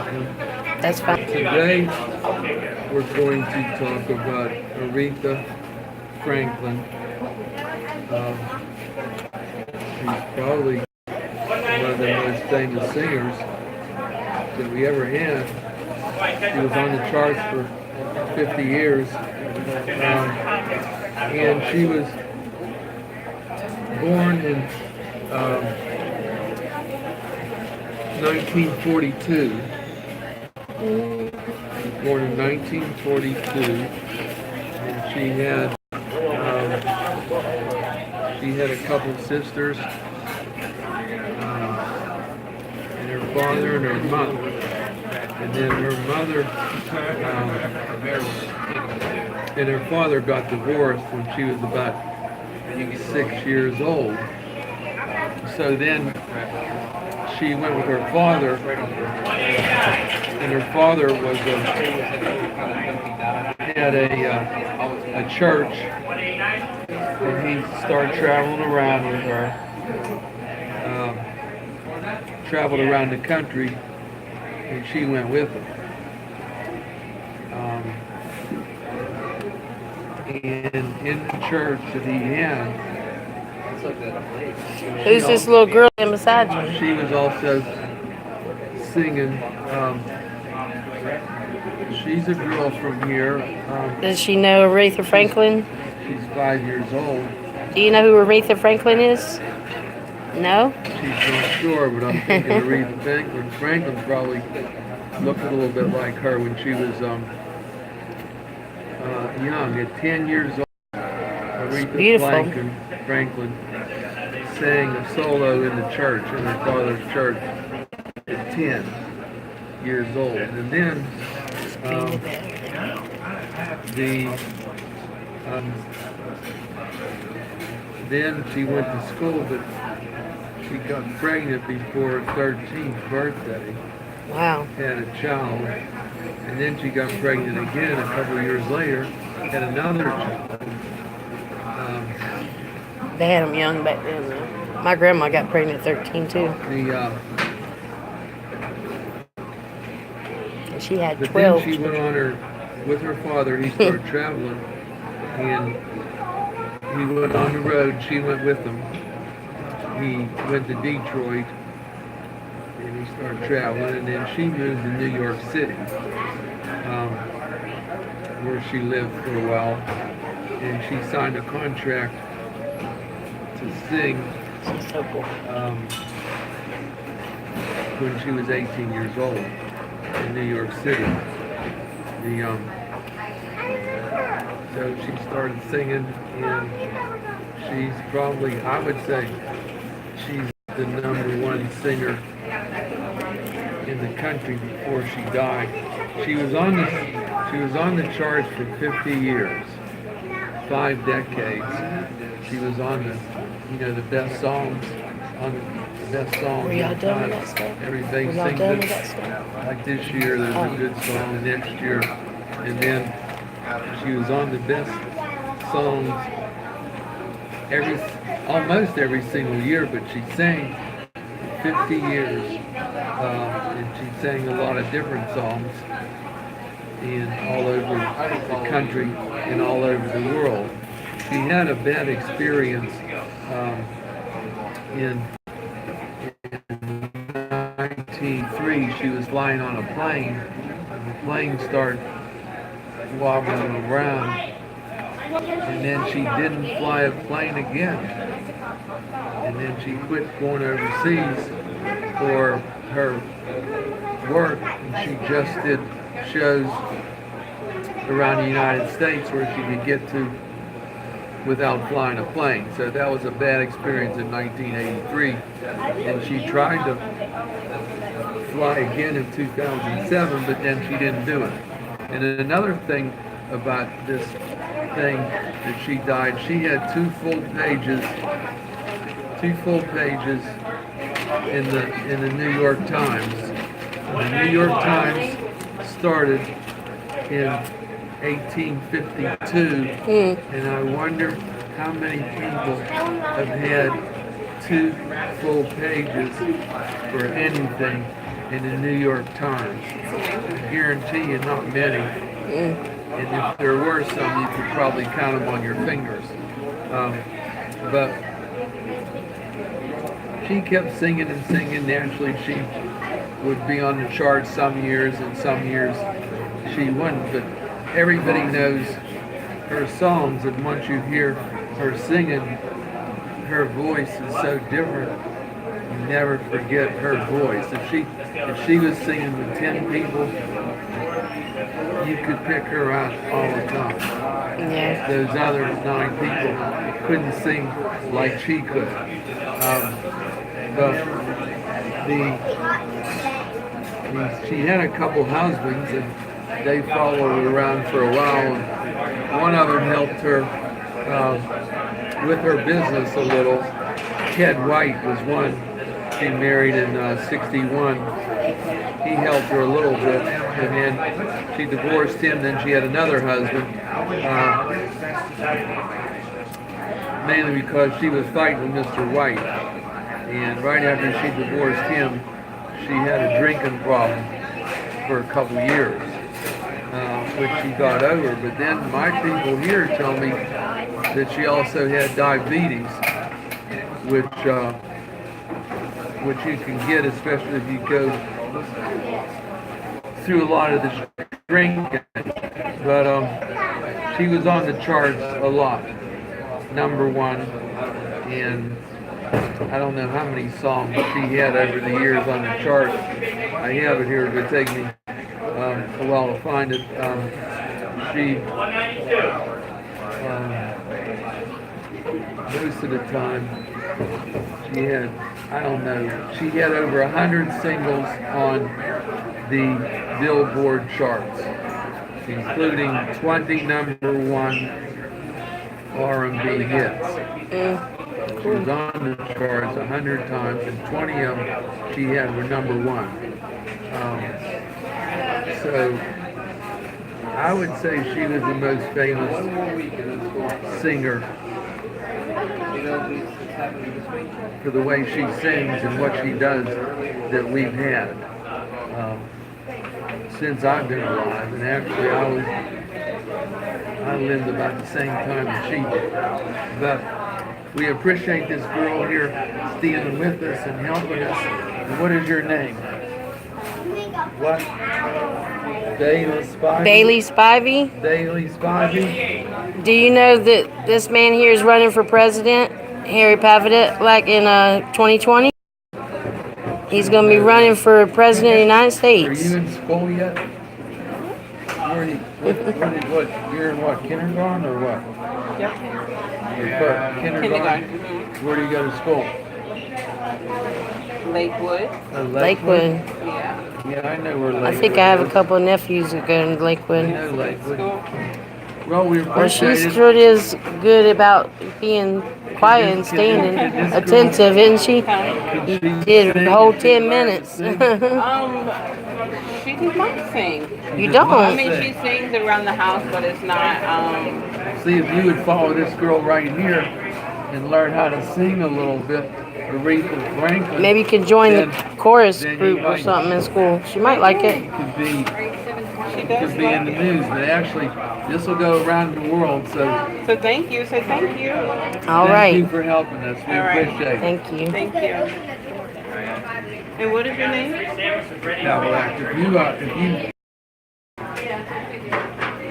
That's fine. Today, we're going to talk about Aretha Franklin. She's probably one of the most famous singers that we ever had. She was on the charts for 50 years. And she was born in 1942. She was born in 1942, and she had a couple sisters, and her father and her mother. And then her mother and her father got divorced when she was about 6 years old. So then she went with her father, and her father had a church, and he started traveling around with her, traveled around the country, and she went with him. And in the church that he had, Who's this little girl in beside you? she was also singing. She's a girl from here. Does she know Aretha Franklin? She's 5 years old. Do you know who Aretha Franklin is? No? She's not sure, but I'm thinking Aretha Franklin. Franklin probably looked a little bit like her when she was young. At 10 years old, Aretha Franklin sang a solo in the church, in her father's church, at 10 years old. And then then she went to school, but she got pregnant before her 13th birthday. Wow. Had a child. And then she got pregnant again a couple of years later, had another child. They had them young back then, though. My grandma got pregnant at 13, too. And she had 12. But then she went on with her father. He started traveling, and he went on the road. She went with him. He went to Detroit, and he started traveling, and then she moved to New York City, where she lived for a while, and she signed a contract to sing when she was 18 years old in New York City. So she started singing, and she's probably, I would say, she's the #1 singer in the country before she died. She was on the charts for 50 years, 5 decades. She was on the best songs, Were y'all done with that stuff? Everybody Were y'all sings done it. with that stuff? Like this year, there's a good song. Next year, and then she was on the best songs almost every single year. But she sang 50 years, and she sang a lot of different songs in all over the country and all over the world. She had a bad experience in 1903. She was flying on a plane, and the plane started wobbling around, and then she didn't fly a plane again. And then she quit going overseas for her work, and she just did shows around the United States where she could get to without flying a plane. So that was a bad experience in 1983, and she tried to fly again in 2007, but then she didn't do it. And another thing about this thing that she died, she had two full pages in the New York Times. The New York Times started in 1852, and I wonder how many people have had two full pages for anything in the New York Times. I guarantee you not many. And if there were some, you could probably count them on your fingers. But she kept singing and singing. Naturally, she would be on the charts some years, and some years she wouldn't. But everybody knows her songs, and once you hear her singing, her voice is so different. You never forget her voice. If she was singing with 10 people, you could pick her out all the time. Yeah. Those other 9 people couldn't sing like she could. But she had a couple husbands, and they followed her around for a while. And one of them helped her with her business a little. Ted White was one. She married in 61. He helped her a little bit, and then she divorced him. Then she had another husband, mainly because she was fighting with Mr. White. And right after she divorced him, she had a drinking problem for a couple years, which she got over. But then my people here tell me that she also had diabetes, which you can get, especially if you go through a lot of this drinking. But she was on the charts a lot, #1, and I don't know how many songs she had over the years on the chart. I have it here. It would take me a while to find it. Most of the time, she had, I don't know, she had over 100 singles on the Billboard charts, including 20 #1 R&B hits. She was on the charts 100 times, and 20 of them she had were #1. So I would say she was the most famous singer for the way she sings and what she does that we've had since I've been alive. And actually, I lived about the same time that she did. But we appreciate this girl here standing with us and helping us. And what is your name? What? Bailey Spivey? Bailey Spivey. Bailey Spivey. Do you know that this man here is running for president, Harry Pavitt, like in 2020? He's going to be running for president of the United States. Are you in school yet? Where are you, what, you're in what, kindergarten or what? Yep. You're kindergarten? Where do you go to school? Lakewood. Lakewood. Yeah. Yeah, I know where Lakewood I think I have a couple of nephews that go to I Lakewood. know Lakewood. Well, we Well, appreciate she's it. sure is good about being quiet and staying attentive, isn't she? You did a whole 10 minutes. She does not sing. You I don't. mean, she sings around the house, but it's not. See, if you would follow this girl right here and learn how to sing a little bit, Aretha Franklin. Maybe you could join the chorus then you group or might- something in school. She might like it. Could be She does could be in the like news, but actually, this will go around the world. So it. So thank you. So thank you. All thank you right. for helping us. We All right. appreciate it. Thank you. Thank you. And what is your name? Now, if you